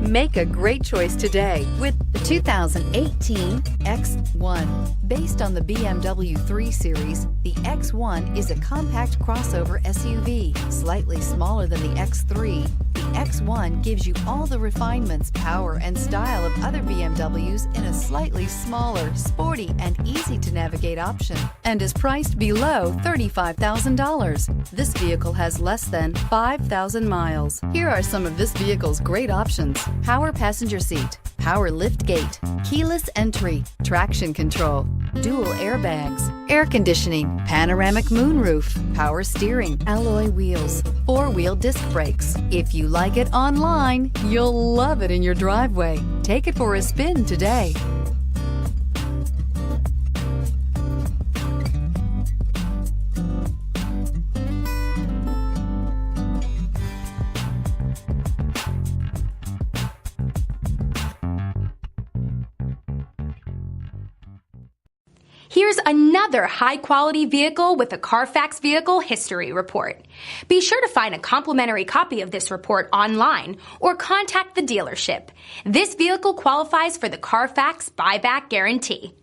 Make a great choice today with the 2018 X1. Based on the BMW 3 Series, the X1 is a compact crossover SUV, slightly smaller than the X3. The X1 gives you all the refinements, power, and style of other BMWs in a slightly smaller, sporty, and easy-to-navigate option, and is priced below $35,000. This vehicle has less than 5,000 miles. Here are some of this vehicle's great options: power passenger seat, power lift gate, keyless entry, traction control, dual airbags, air conditioning, panoramic moonroof, power steering, alloy wheels, four-wheel disc brakes. If you like it online, you'll love it in your driveway. Take it for a spin today. Here's another high-quality vehicle with a Carfax Vehicle History Report. Be sure to find a complimentary copy of this report online or contact the dealership. This vehicle qualifies for the Carfax Buyback Guarantee.